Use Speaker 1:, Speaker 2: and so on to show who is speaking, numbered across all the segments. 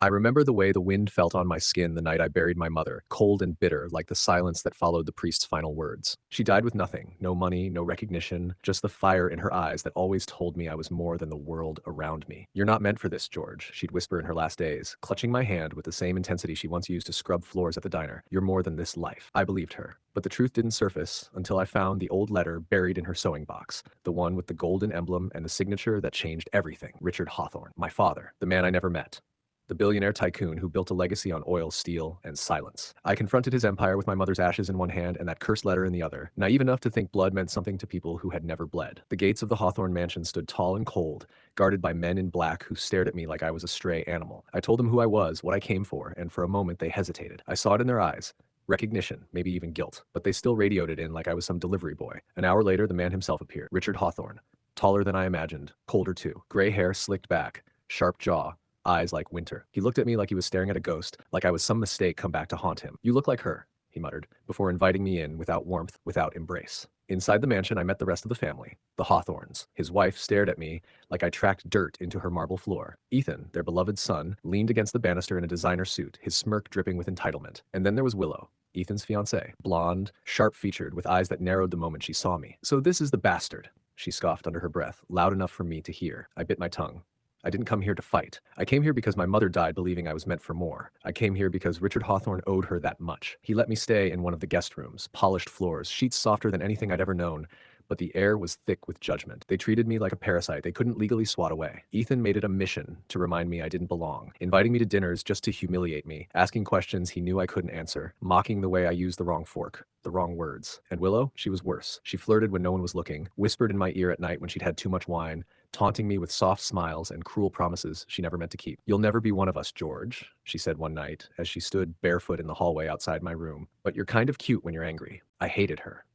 Speaker 1: I remember the way the wind felt on my skin the night I buried my mother, cold and bitter like the silence that followed the priest's final words. She died with nothing, no money, no recognition, just the fire in her eyes that always told me I was more than the world around me. "You're not meant for this, George," she'd whisper in her last days, clutching my hand with the same intensity she once used to scrub floors at the diner. "You're more than this life." I believed her. But the truth didn't surface until I found the old letter buried in her sewing box, the one with the golden emblem and the signature that changed everything. Richard Hawthorne, my father, the man I never met. The billionaire tycoon who built a legacy on oil, steel, and silence. I confronted his empire with my mother's ashes in one hand and that cursed letter in the other, naive enough to think blood meant something to people who had never bled. The gates of the Hawthorne mansion stood tall and cold, guarded by men in black who stared at me like I was a stray animal. I told them who I was, what I came for, and for a moment they hesitated. I saw it in their eyes. Recognition, maybe even guilt, but they still radioed it in like I was some delivery boy. An hour later, the man himself appeared, Richard Hawthorne. Taller than I imagined, colder too. Gray hair slicked back, sharp jaw, eyes like winter. He looked at me like he was staring at a ghost, like I was some mistake come back to haunt him. "You look like her," he muttered, before inviting me in without warmth, without embrace. Inside the mansion, I met the rest of the family, the Hawthorns. His wife stared at me like I tracked dirt into her marble floor. Ethan, their beloved son, leaned against the banister in a designer suit, his smirk dripping with entitlement. And then there was Willow, Ethan's fiancée, blonde, sharp-featured, with eyes that narrowed the moment she saw me. "So this is the bastard," she scoffed under her breath, loud enough for me to hear. I bit my tongue. "I didn't come here to fight. I came here because my mother died believing I was meant for more. I came here because Richard Hawthorne owed her that much. He let me stay in one of the guest rooms, polished floors, sheets softer than anything I'd ever known, but the air was thick with judgment. They treated me like a parasite they couldn't legally swat away. Ethan made it a mission to remind me I didn't belong, inviting me to dinners just to humiliate me, asking questions he knew I couldn't answer, mocking the way I used the wrong fork, the wrong words. And Willow, she was worse. She flirted when no one was looking, whispered in my ear at night when she'd had too much wine, taunting me with soft smiles and cruel promises she never meant to keep. "You'll never be one of us, George," she said one night as she stood barefoot in the hallway outside my room. "But you're kind of cute when you're angry." I hated her.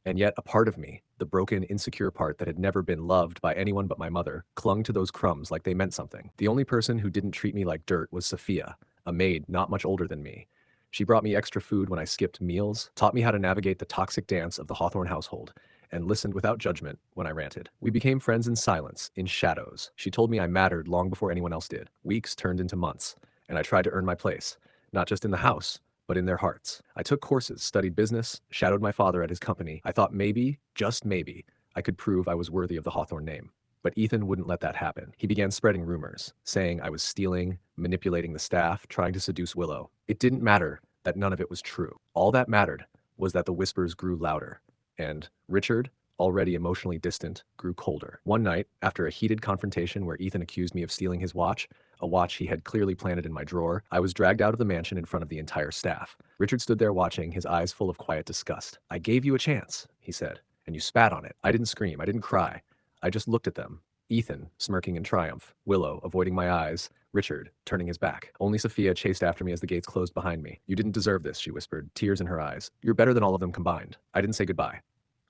Speaker 1: And yet a part of me, the broken, insecure part that had never been loved by anyone but my mother, clung to those crumbs like they meant something. The only person who didn't treat me like dirt was Sophia, a maid not much older than me. She brought me extra food when I skipped meals, taught me how to navigate the toxic dance of the Hawthorne household, and listened without judgment when I ranted. We became friends in silence, in shadows. She told me I mattered long before anyone else did. Weeks turned into months, and I tried to earn my place, not just in the house, but in their hearts. I took courses, studied business, shadowed my father at his company. I thought maybe, just maybe, I could prove I was worthy of the Hawthorne name. But Ethan wouldn't let that happen. He began spreading rumors, saying I was stealing, manipulating the staff, trying to seduce Willow. It didn't matter that none of it was true. All that mattered was that the whispers grew louder. And Richard, already emotionally distant, grew colder. One night, after a heated confrontation where Ethan accused me of stealing his watch, a watch he had clearly planted in my drawer, I was dragged out of the mansion in front of the entire staff. Richard stood there watching, his eyes full of quiet disgust. "I gave you a chance," he said, "and you spat on it." I didn't scream, I didn't cry. I just looked at them. Ethan, smirking in triumph, Willow, avoiding my eyes, Richard, turning his back. Only Sophia chased after me as the gates closed behind me. "You didn't deserve this," she whispered, tears in her eyes. "You're better than all of them combined." I didn't say goodbye.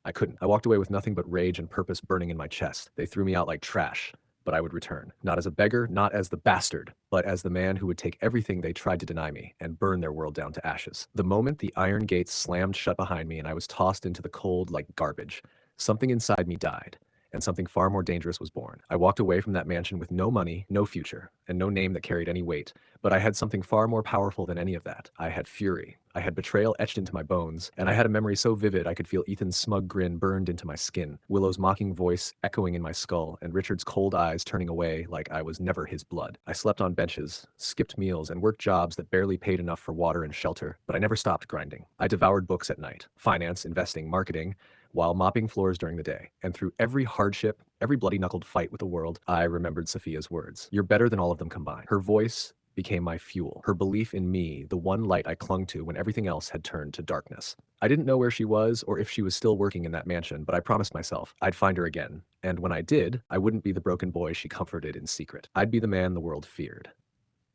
Speaker 1: I couldn't. I walked away with nothing but rage and purpose burning in my chest. They threw me out like trash, but I would return. Not as a beggar, not as the bastard, but as the man who would take everything they tried to deny me and burn their world down to ashes. The moment the iron gates slammed shut behind me and I was tossed into the cold like garbage, something inside me died, and something far more dangerous was born. I walked away from that mansion with no money, no future, and no name that carried any weight, but I had something far more powerful than any of that. I had fury. I had betrayal etched into my bones, and I had a memory so vivid I could feel Ethan's smug grin burned into my skin, Willow's mocking voice echoing in my skull, and Richard's cold eyes turning away like I was never his blood. I slept on benches, skipped meals, and worked jobs that barely paid enough for water and shelter, but I never stopped grinding. I devoured books at night, finance, investing, marketing, while mopping floors during the day. And through every hardship, every bloody-knuckled fight with the world, I remembered Sophia's words. "You're better than all of them combined." Her voice became my fuel, her belief in me, the one light I clung to when everything else had turned to darkness. I didn't know where she was or if she was still working in that mansion, but I promised myself I'd find her again. And when I did, I wouldn't be the broken boy she comforted in secret. I'd be the man the world feared.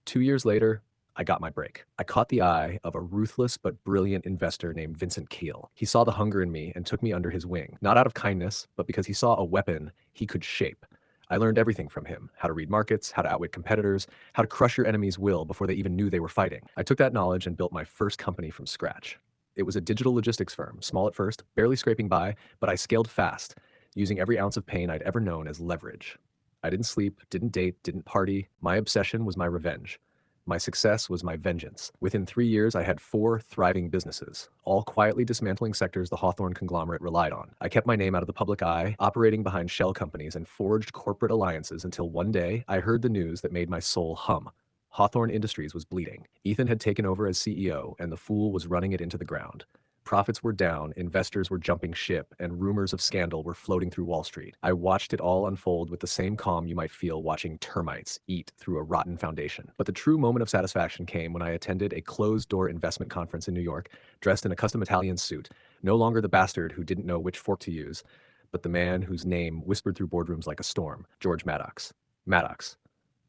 Speaker 1: 2 years later, I got my break. I caught the eye of a ruthless but brilliant investor named Vincent Keel. He saw the hunger in me and took me under his wing, not out of kindness, but because he saw a weapon he could shape. I learned everything from him: how to read markets, how to outwit competitors, how to crush your enemy's will before they even knew they were fighting. I took that knowledge and built my first company from scratch. It was a digital logistics firm, small at first, barely scraping by, but I scaled fast, using every ounce of pain I'd ever known as leverage. I didn't sleep, didn't date, didn't party. My obsession was my revenge. My success was my vengeance. Within 3 years, I had 4 thriving businesses, all quietly dismantling sectors the Hawthorne conglomerate relied on. I kept my name out of the public eye, operating behind shell companies and forged corporate alliances until one day I heard the news that made my soul hum. Hawthorne Industries was bleeding. Ethan had taken over as CEO, and the fool was running it into the ground. Profits were down, investors were jumping ship, and rumors of scandal were floating through Wall Street. I watched it all unfold with the same calm you might feel watching termites eat through a rotten foundation. But the true moment of satisfaction came when I attended a closed-door investment conference in New York, dressed in a custom Italian suit, no longer the bastard who didn't know which fork to use, but the man whose name whispered through boardrooms like a storm, George Maddox. Maddox,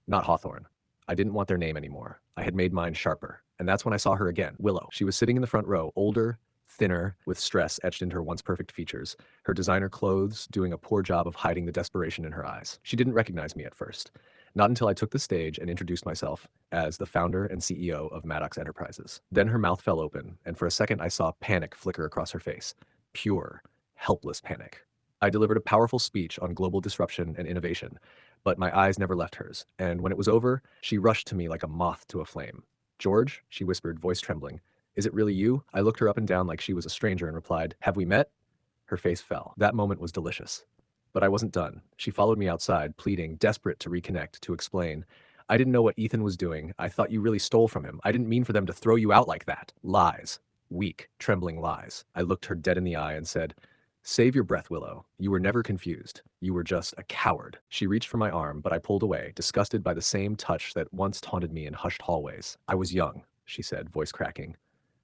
Speaker 1: not Hawthorne. I didn't want their name anymore. I had made mine sharper. And that's when I saw her again, Willow. She was sitting in the front row, older, thinner, with stress etched into her once perfect features, her designer clothes doing a poor job of hiding the desperation in her eyes. She didn't recognize me at first. Not until I took the stage and introduced myself as the founder and CEO of Maddox Enterprises. Then her mouth fell open, and for a second I saw panic flicker across her face. Pure, helpless panic. I delivered a powerful speech on global disruption and innovation, but my eyes never left hers, and when it was over, she rushed to me like a moth to a flame. "George," she whispered, voice trembling, "is it really you?" I looked her up and down like she was a stranger and replied, "Have we met?" Her face fell. That moment was delicious. But I wasn't done. She followed me outside, pleading, desperate to reconnect, to explain. "I didn't know what Ethan was doing. I thought you really stole from him. I didn't mean for them to throw you out like that." Lies. Weak, trembling lies. I looked her dead in the eye and said, "Save your breath, Willow. You were never confused. You were just a coward." She reached for my arm, but I pulled away, disgusted by the same touch that once taunted me in hushed hallways. "I was young," she said, voice cracking.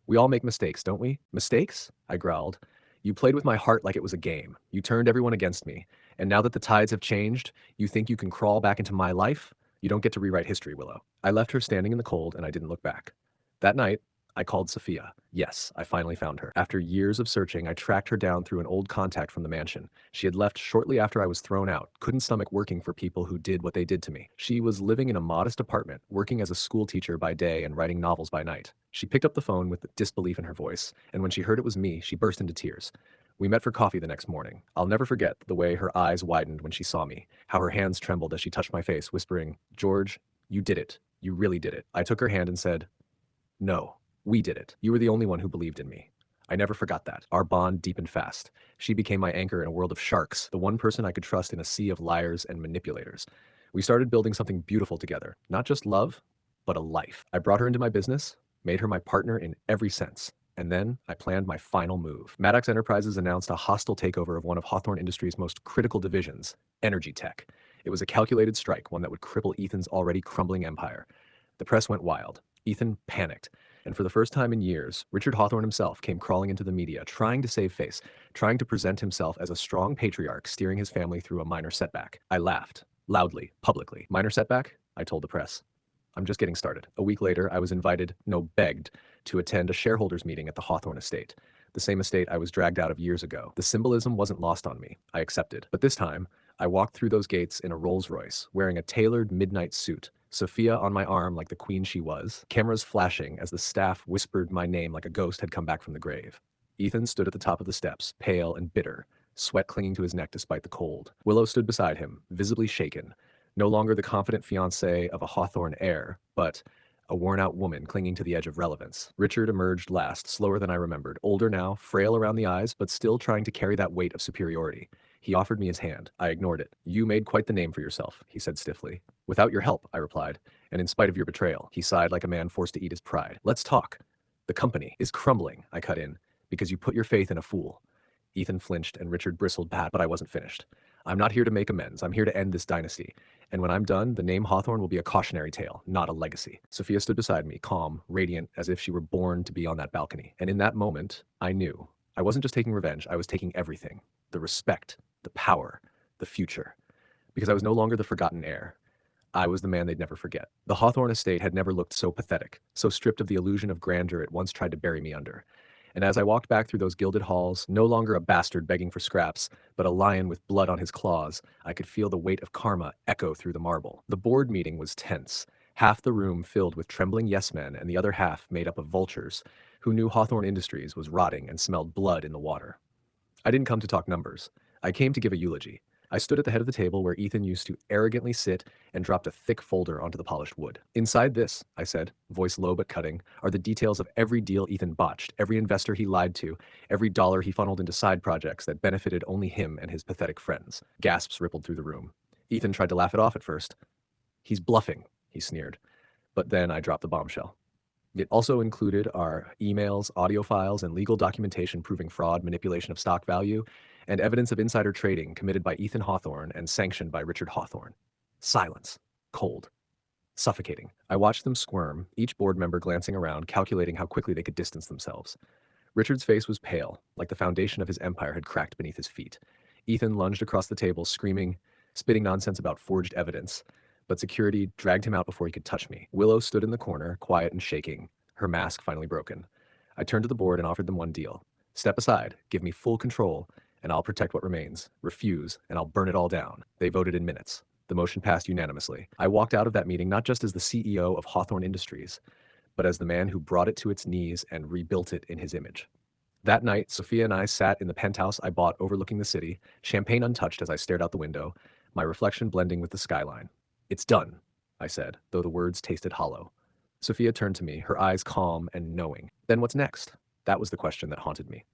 Speaker 1: "We all make mistakes, don't we?" "Mistakes?" I growled. "You played with my heart like it was a game. You turned everyone against me. And now that the tides have changed, you think you can crawl back into my life? You don't get to rewrite history, Willow." I left her standing in the cold, and I didn't look back. That night, I called Sophia. Yes, I finally found her. After years of searching, I tracked her down through an old contact from the mansion. She had left shortly after I was thrown out, couldn't stomach working for people who did what they did to me. She was living in a modest apartment, working as a school teacher by day and writing novels by night. She picked up the phone with disbelief in her voice, and when she heard it was me, she burst into tears. We met for coffee the next morning. I'll never forget the way her eyes widened when she saw me, how her hands trembled as she touched my face, whispering, "George, you did it. You really did it." I took her hand and said, "No. We did it. You were the only one who believed in me." I never forgot that. Our bond deepened fast. She became my anchor in a world of sharks, the one person I could trust in a sea of liars and manipulators. We started building something beautiful together, not just love, but a life. I brought her into my business, made her my partner in every sense. And then I planned my final move. Maddox Enterprises announced a hostile takeover of one of Hawthorne Industries' most critical divisions, energy tech. It was a calculated strike, one that would cripple Ethan's already crumbling empire. The press went wild. Ethan panicked. And for the first time in years, Richard Hawthorne himself came crawling into the media, trying to save face, trying to present himself as a strong patriarch steering his family through a minor setback. I laughed, loudly, publicly. "Minor setback?" I told the press. "I'm just getting started." A week later, I was invited, no, begged, to attend a shareholders meeting at the Hawthorne estate, the same estate I was dragged out of years ago. The symbolism wasn't lost on me. I accepted. But this time, I walked through those gates in a Rolls Royce, wearing a tailored midnight suit, Sophia on my arm like the queen she was, cameras flashing as the staff whispered my name like a ghost had come back from the grave. Ethan stood at the top of the steps, pale and bitter, sweat clinging to his neck despite the cold. Willow stood beside him, visibly shaken, no longer the confident fiancée of a Hawthorne heir, but a worn-out woman clinging to the edge of relevance. Richard emerged last, slower than I remembered, older now, frail around the eyes, but still trying to carry that weight of superiority. He offered me his hand. I ignored it. "You made quite the name for yourself," he said stiffly. "Without your help," I replied, "and in spite of your betrayal." He sighed like a man forced to eat his pride. "Let's talk." "The company is crumbling," I cut in, "because you put your faith in a fool." Ethan flinched and Richard bristled back, but I wasn't finished. "I'm not here to make amends. I'm here to end this dynasty. And when I'm done, the name Hawthorne will be a cautionary tale, not a legacy." Sophia stood beside me, calm, radiant, as if she were born to be on that balcony. And in that moment, I knew. I wasn't just taking revenge, I was taking everything. The respect, the power, the future. Because I was no longer the forgotten heir. I was the man they'd never forget. The Hawthorne estate had never looked so pathetic, so stripped of the illusion of grandeur it once tried to bury me under. And as I walked back through those gilded halls, no longer a bastard begging for scraps, but a lion with blood on his claws, I could feel the weight of karma echo through the marble. The board meeting was tense, half the room filled with trembling yes-men and the other half made up of vultures who knew Hawthorne Industries was rotting and smelled blood in the water. I didn't come to talk numbers. I came to give a eulogy. I stood at the head of the table where Ethan used to arrogantly sit and dropped a thick folder onto the polished wood. "Inside this," I said, voice low but cutting, "are the details of every deal Ethan botched, every investor he lied to, every dollar he funneled into side projects that benefited only him and his pathetic friends." Gasps rippled through the room. Ethan tried to laugh it off at first. "He's bluffing," he sneered. But then I dropped the bombshell. It also included our emails, audio files, and legal documentation proving fraud, manipulation of stock value, and evidence of insider trading committed by Ethan Hawthorne and sanctioned by Richard Hawthorne. Silence. Cold. Suffocating. I watched them squirm, each board member glancing around, calculating how quickly they could distance themselves. Richard's face was pale, like the foundation of his empire had cracked beneath his feet. Ethan lunged across the table, screaming, spitting nonsense about forged evidence, but security dragged him out before he could touch me. Willow stood in the corner, quiet and shaking, her mask finally broken. I turned to the board and offered them one deal. "Step aside, give me full control, and I'll protect what remains. Refuse, and I'll burn it all down." They voted in minutes. The motion passed unanimously. I walked out of that meeting not just as the CEO of Hawthorne Industries, but as the man who brought it to its knees and rebuilt it in his image. That night, Sophia and I sat in the penthouse I bought overlooking the city, champagne untouched as I stared out the window, my reflection blending with the skyline. "It's done," I said, though the words tasted hollow. Sophia turned to me, her eyes calm and knowing. "Then what's next?" That was the question that haunted me.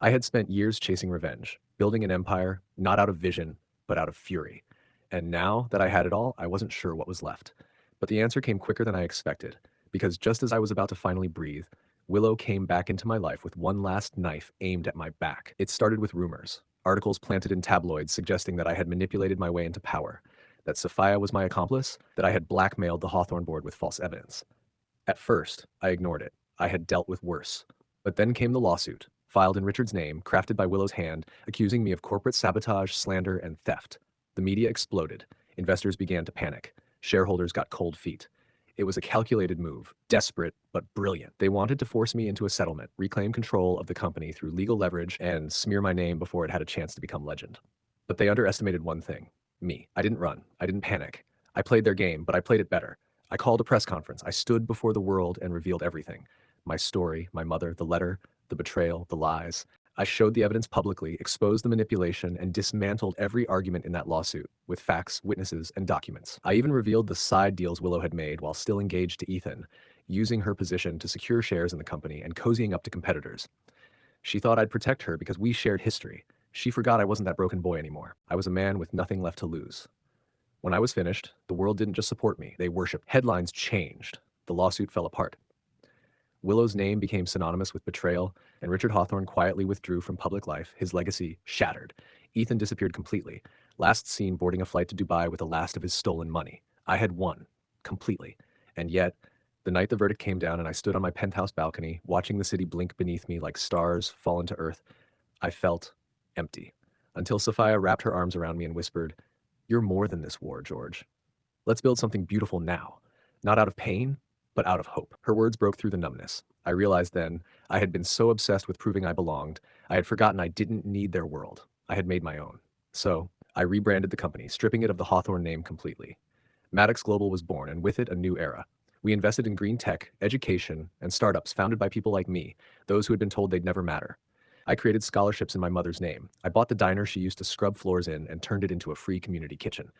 Speaker 1: I had spent years chasing revenge, building an empire, not out of vision, but out of fury. And now that I had it all, I wasn't sure what was left. But the answer came quicker than I expected, because just as I was about to finally breathe, Willow came back into my life with one last knife aimed at my back. It started with rumors, articles planted in tabloids suggesting that I had manipulated my way into power, that Sophia was my accomplice, that I had blackmailed the Hawthorne board with false evidence. At first, I ignored it. I had dealt with worse. But then came the lawsuit, filed in Richard's name, crafted by Willow's hand, accusing me of corporate sabotage, slander, and theft. The media exploded. Investors began to panic. Shareholders got cold feet. It was a calculated move, desperate but brilliant. They wanted to force me into a settlement, reclaim control of the company through legal leverage, and smear my name before it had a chance to become legend. But they underestimated one thing: me. I didn't run. I didn't panic. I played their game, but I played it better. I called a press conference. I stood before the world and revealed everything. My story, my mother, the letter, the betrayal, the lies. I showed the evidence publicly, exposed the manipulation, and dismantled every argument in that lawsuit with facts, witnesses, and documents. I even revealed the side deals Willow had made while still engaged to Ethan, using her position to secure shares in the company and cozying up to competitors. She thought I'd protect her because we shared history. She forgot I wasn't that broken boy anymore. I was a man with nothing left to lose. When I was finished, the world didn't just support me, they worshiped. Headlines changed. The lawsuit fell apart. Willow's name became synonymous with betrayal, and Richard Hawthorne quietly withdrew from public life, his legacy shattered. Ethan disappeared completely, last seen boarding a flight to Dubai with the last of his stolen money. I had won. Completely. And yet, the night the verdict came down and I stood on my penthouse balcony, watching the city blink beneath me like stars fallen to earth, I felt empty. Until Sophia wrapped her arms around me and whispered, "You're more than this war, George. Let's build something beautiful now. Not out of pain, but out of hope." Her words broke through the numbness. I realized then I had been so obsessed with proving I belonged, I had forgotten I didn't need their world. I had made my own. So I rebranded the company, stripping it of the Hawthorne name completely. Maddox Global was born, and with it, a new era. We invested in green tech, education, and startups founded by people like me, those who had been told they'd never matter. I created scholarships in my mother's name. I bought the diner she used to scrub floors in and turned it into a free community kitchen.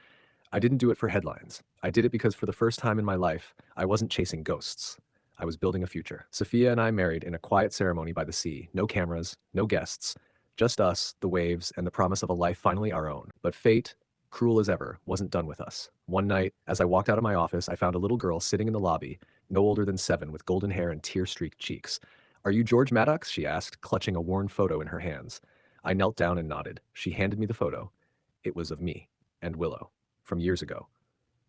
Speaker 1: I didn't do it for headlines. I did it because for the first time in my life, I wasn't chasing ghosts. I was building a future. Sophia and I married in a quiet ceremony by the sea. No cameras, no guests, just us, the waves, and the promise of a life finally our own. But fate, cruel as ever, wasn't done with us. One night, as I walked out of my office, I found a little girl sitting in the lobby, no older than 7, with golden hair and tear-streaked cheeks. "Are you George Maddox?" she asked, clutching a worn photo in her hands. I knelt down and nodded. She handed me the photo. It was of me and Willow, from years ago.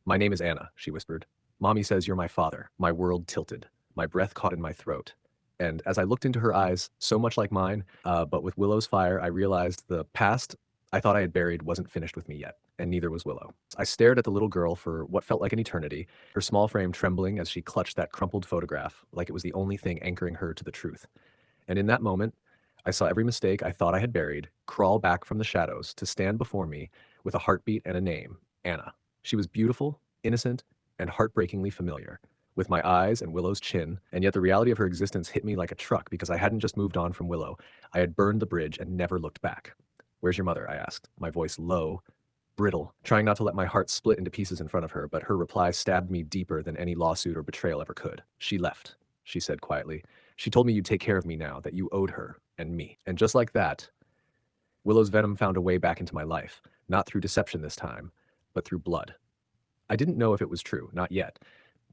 Speaker 1: "My name is Anna," she whispered. "Mommy says you're my father." My world tilted. My breath caught in my throat. And as I looked into her eyes, so much like mine, but with Willow's fire, I realized the past I thought I had buried wasn't finished with me yet, and neither was Willow. I stared at the little girl for what felt like an eternity, her small frame trembling as she clutched that crumpled photograph like it was the only thing anchoring her to the truth. And in that moment, I saw every mistake I thought I had buried crawl back from the shadows to stand before me with a heartbeat and a name: Anna. She was beautiful, innocent, and heartbreakingly familiar, with my eyes and Willow's chin, and yet the reality of her existence hit me like a truck because I hadn't just moved on from Willow, I had burned the bridge and never looked back. "Where's your mother?" I asked, my voice low, brittle, trying not to let my heart split into pieces in front of her, but her reply stabbed me deeper than any lawsuit or betrayal ever could. "She left," she said quietly. "She told me you'd take care of me now, that you owed her and me." And just like that, Willow's venom found a way back into my life, not through deception this time, but through blood. I didn't know if it was true, not yet,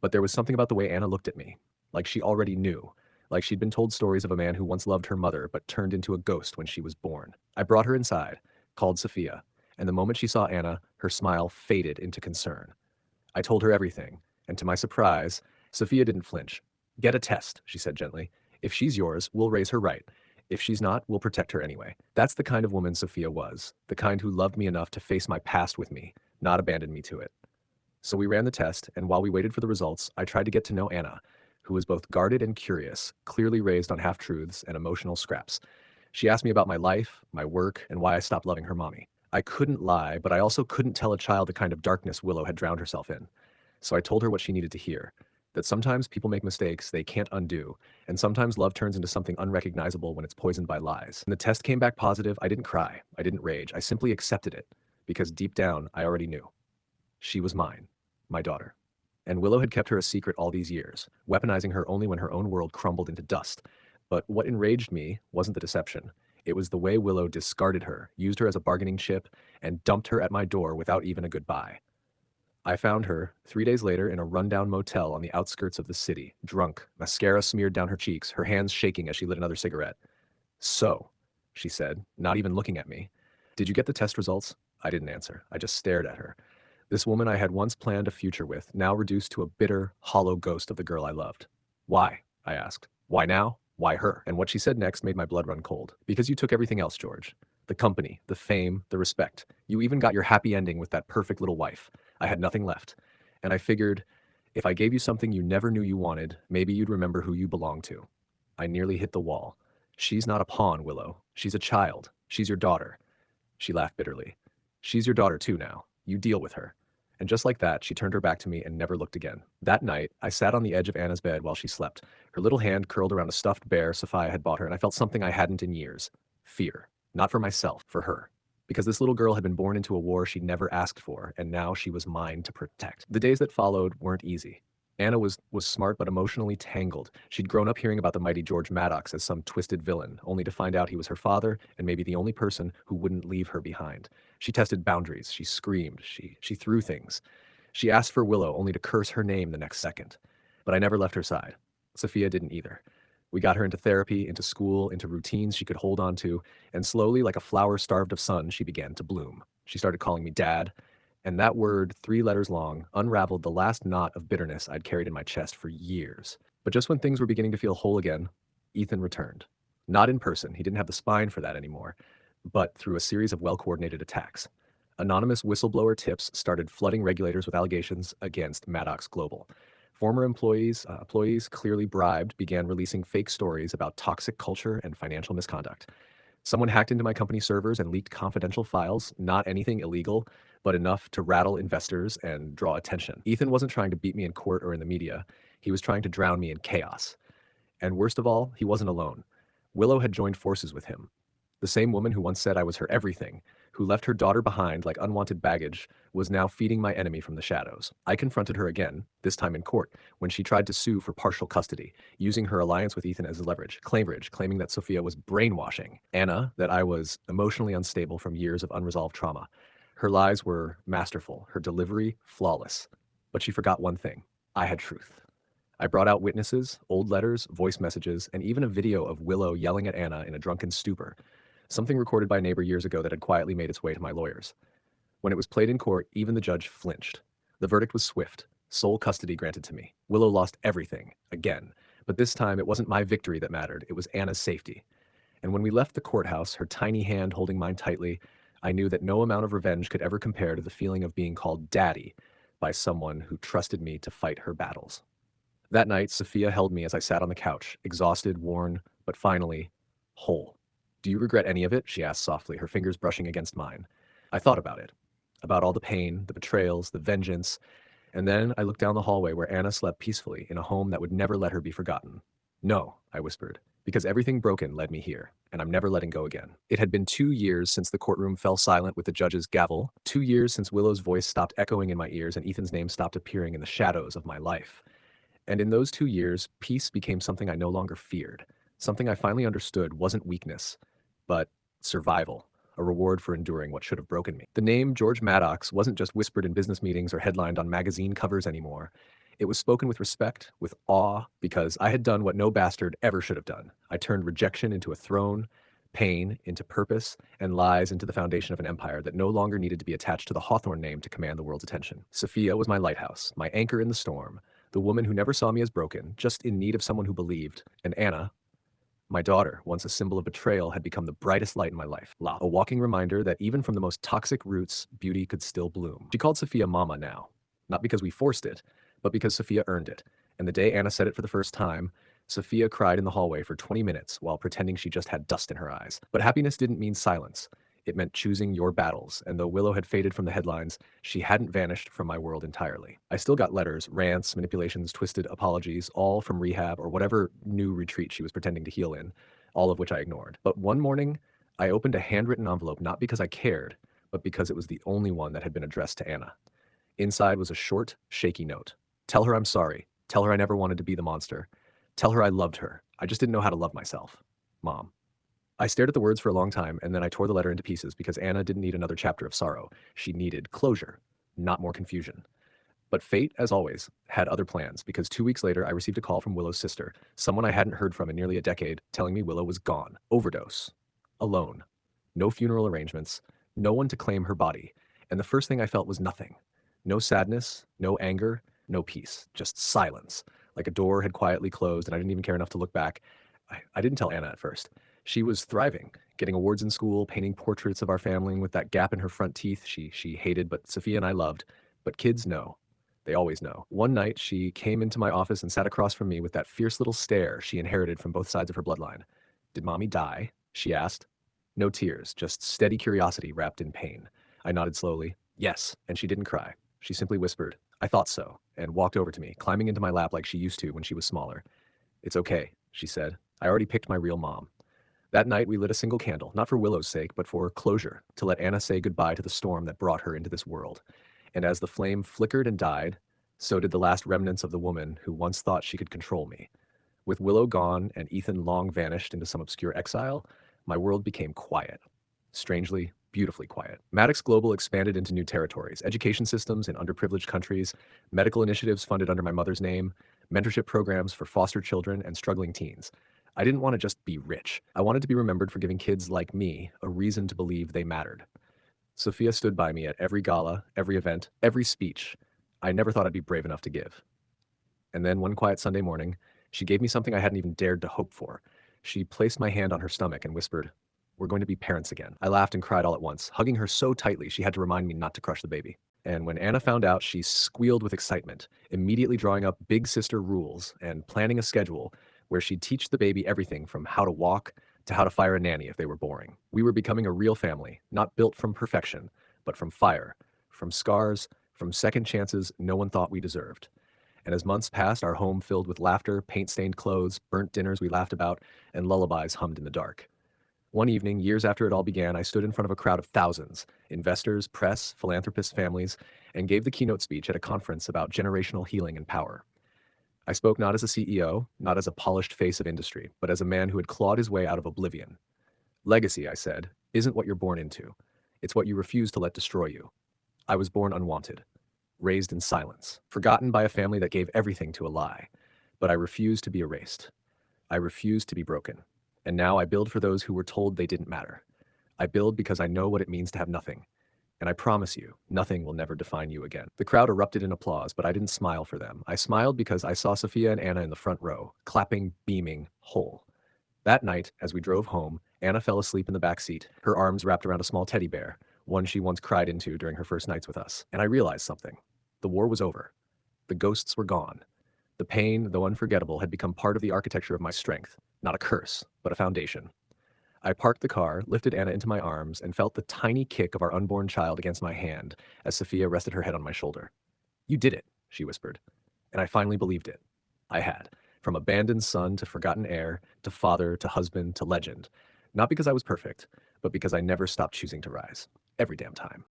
Speaker 1: but there was something about the way Anna looked at me, like she already knew, like she'd been told stories of a man who once loved her mother but turned into a ghost when she was born. I brought her inside, called Sophia, and the moment she saw Anna, her smile faded into concern. I told her everything, and to my surprise, Sophia didn't flinch. "Get a test," she said gently. "If she's yours, we'll raise her right. If she's not, we'll protect her anyway." That's the kind of woman Sophia was, the kind who loved me enough to face my past with me, not abandon me to it. So we ran the test, and while we waited for the results, I tried to get to know Anna, who was both guarded and curious, clearly raised on half-truths and emotional scraps. She asked me about my life, my work, and why I stopped loving her mommy. I couldn't lie, but I also couldn't tell a child the kind of darkness Willow had drowned herself in. So I told her what she needed to hear, that sometimes people make mistakes they can't undo, and sometimes love turns into something unrecognizable when it's poisoned by lies. When the test came back positive, I didn't cry, I didn't rage, I simply accepted it, because deep down, I already knew. She was mine, my daughter. And Willow had kept her a secret all these years, weaponizing her only when her own world crumbled into dust. But what enraged me wasn't the deception. It was the way Willow discarded her, used her as a bargaining chip, and dumped her at my door without even a goodbye. I found her 3 days later in a rundown motel on the outskirts of the city, drunk, mascara smeared down her cheeks, her hands shaking as she lit another cigarette. "So," she said, not even looking at me, "did you get the test results?" I didn't answer. I just stared at her. This woman I had once planned a future with, now reduced to a bitter, hollow ghost of the girl I loved. "Why?" I asked. "Why now? Why her?" And what she said next made my blood run cold. "Because you took everything else, George. The company, the fame, the respect. You even got your happy ending with that perfect little wife. I had nothing left. And I figured, if I gave you something you never knew you wanted, maybe you'd remember who you belong to." I nearly hit the wall. "She's not a pawn, Willow. She's a child. She's your daughter." She laughed bitterly. "She's your daughter too now. You deal with her." And just like that, she turned her back to me and never looked again. That night, I sat on the edge of Anna's bed while she slept, her little hand curled around a stuffed bear Sophia had bought her, and I felt something I hadn't in years. Fear. Not for myself, for her. Because this little girl had been born into a war she never asked for, and now she was mine to protect. The days that followed weren't easy. Anna was smart but emotionally tangled. She'd grown up hearing about the mighty George Maddox as some twisted villain, only to find out he was her father and maybe the only person who wouldn't leave her behind. She tested boundaries, she screamed, she threw things. She asked for Willow only to curse her name the next second. But I never left her side. Sophia didn't either. We got her into therapy, into school, into routines she could hold on to, and slowly, like a flower starved of sun, she began to bloom. She started calling me Dad, and that word, 3 letters long, unraveled the last knot of bitterness I'd carried in my chest for years. But just when things were beginning to feel whole again, Ethan returned. Not in person, he didn't have the spine for that anymore, but through a series of well-coordinated attacks. Anonymous whistleblower tips started flooding regulators with allegations against Maddox Global. Former employees clearly bribed, began releasing fake stories about toxic culture and financial misconduct. Someone hacked into my company servers and leaked confidential files, not anything illegal, but enough to rattle investors and draw attention. Ethan wasn't trying to beat me in court or in the media. He was trying to drown me in chaos. And worst of all, he wasn't alone. Willow had joined forces with him. The same woman who once said I was her everything, who left her daughter behind like unwanted baggage, was now feeding my enemy from the shadows. I confronted her again, this time in court, when she tried to sue for partial custody, using her alliance with Ethan as leverage, claiming that Sophia was brainwashing Anna, that I was emotionally unstable from years of unresolved trauma. Her lies were masterful, her delivery flawless. But she forgot one thing. I had truth. I brought out witnesses, old letters, voice messages, and even a video of Willow yelling at Anna in a drunken stupor, something recorded by a neighbor years ago that had quietly made its way to my lawyers. When it was played in court, even the judge flinched. The verdict was swift, sole custody granted to me. Willow lost everything, again. But this time, it wasn't my victory that mattered, it was Anna's safety. And when we left the courthouse, her tiny hand holding mine tightly, I knew that no amount of revenge could ever compare to the feeling of being called Daddy by someone who trusted me to fight her battles. That night, Sophia held me as I sat on the couch, exhausted, worn, but finally, whole. "Do you regret any of it?" she asked softly, her fingers brushing against mine. I thought about it. About all the pain, the betrayals, the vengeance, and then I looked down the hallway where Anna slept peacefully in a home that would never let her be forgotten. "No," I whispered, Because everything broken led me here, and I'm never letting go again. It had been 2 years since the courtroom fell silent with the judge's gavel, 2 years since Willow's voice stopped echoing in my ears and Ethan's name stopped appearing in the shadows of my life. And in those 2 years, peace became something I no longer feared, something I finally understood wasn't weakness, but survival, a reward for enduring what should have broken me. The name George Maddox wasn't just whispered in business meetings or headlined on magazine covers anymore. It was spoken with respect, with awe, because I had done what no bastard ever should have done. I turned rejection into a throne, pain into purpose, and lies into the foundation of an empire that no longer needed to be attached to the Hawthorne name to command the world's attention. Sophia was my lighthouse, my anchor in the storm, the woman who never saw me as broken, just in need of someone who believed. And Anna, my daughter, once a symbol of betrayal, had become the brightest light in my life. A walking reminder that even from the most toxic roots, beauty could still bloom. She called Sophia Mama now, not because we forced it, but because Sophia earned it. And the day Anna said it for the first time, Sophia cried in the hallway for 20 minutes while pretending she just had dust in her eyes. But happiness didn't mean silence. It meant choosing your battles, and though Willow had faded from the headlines, she hadn't vanished from my world entirely. I still got letters, rants, manipulations, twisted apologies, all from rehab or whatever new retreat she was pretending to heal in, all of which I ignored. But one morning, I opened a handwritten envelope not because I cared, but because it was the only one that had been addressed to Anna. Inside was a short, shaky note. Tell her I'm sorry. Tell her I never wanted to be the monster. Tell her I loved her. I just didn't know how to love myself. Mom. I stared at the words for a long time, and then I tore the letter into pieces because Anna didn't need another chapter of sorrow. She needed closure, not more confusion. But fate, as always, had other plans because 2 weeks later I received a call from Willow's sister, someone I hadn't heard from in nearly a decade, telling me Willow was gone. Overdose. Alone. No funeral arrangements. No one to claim her body. And the first thing I felt was nothing. No sadness, no anger, no peace. Just silence. Like a door had quietly closed and I didn't even care enough to look back. I didn't tell Anna at first. She was thriving, getting awards in school, painting portraits of our family with that gap in her front teeth she hated, but Sophia and I loved. But kids know. They always know. One night, she came into my office and sat across from me with that fierce little stare she inherited from both sides of her bloodline. Did Mommy die? She asked. No tears, just steady curiosity wrapped in pain. I nodded slowly. Yes, and she didn't cry. She simply whispered, I thought so, and walked over to me, climbing into my lap like she used to when she was smaller. It's okay, she said. I already picked my real mom. That night, we lit a single candle, not for Willow's sake, but for closure, to let Anna say goodbye to the storm that brought her into this world. And as the flame flickered and died, so did the last remnants of the woman who once thought she could control me. With Willow gone and Ethan long vanished into some obscure exile, my world became quiet. Strangely, beautifully quiet. Maddox Global expanded into new territories, education systems in underprivileged countries, medical initiatives funded under my mother's name, mentorship programs for foster children and struggling teens. I didn't want to just be rich. I wanted to be remembered for giving kids like me a reason to believe they mattered. Sophia stood by me at every gala, every event, every speech I never thought I'd be brave enough to give. And then one quiet Sunday morning, she gave me something I hadn't even dared to hope for. She placed my hand on her stomach and whispered, We're going to be parents again. I laughed and cried all at once, hugging her so tightly she had to remind me not to crush the baby. And when Anna found out, she squealed with excitement, immediately drawing up big sister rules and planning a schedule where she'd teach the baby everything from how to walk to how to fire a nanny if they were boring. We were becoming a real family, not built from perfection, but from fire, from scars, from second chances no one thought we deserved. And as months passed, our home filled with laughter, paint-stained clothes, burnt dinners we laughed about, and lullabies hummed in the dark. One evening, years after it all began, I stood in front of a crowd of thousands, investors, press, philanthropists, families, and gave the keynote speech at a conference about generational healing and power. I spoke not as a CEO, not as a polished face of industry, but as a man who had clawed his way out of oblivion. Legacy, I said, isn't what you're born into. It's what you refuse to let destroy you. I was born unwanted, raised in silence, forgotten by a family that gave everything to a lie. But I refused to be erased. I refused to be broken. And now I build for those who were told they didn't matter. I build because I know what it means to have nothing. And I promise you, nothing will never define you again. The crowd erupted in applause, but I didn't smile for them. I smiled because I saw Sophia and Anna in the front row, clapping, beaming, whole. That night, as we drove home, Anna fell asleep in the back seat, her arms wrapped around a small teddy bear, one she once cried into during her first nights with us. And I realized something. The war was over. The ghosts were gone. The pain, though unforgettable, had become part of the architecture of my strength. Not a curse, but a foundation. I parked the car, lifted Anna into my arms, and felt the tiny kick of our unborn child against my hand as Sophia rested her head on my shoulder. You did it, she whispered. And I finally believed it. I had. from abandoned son to forgotten heir, to father to husband to legend. Not because I was perfect, but because I never stopped choosing to rise. Every damn time.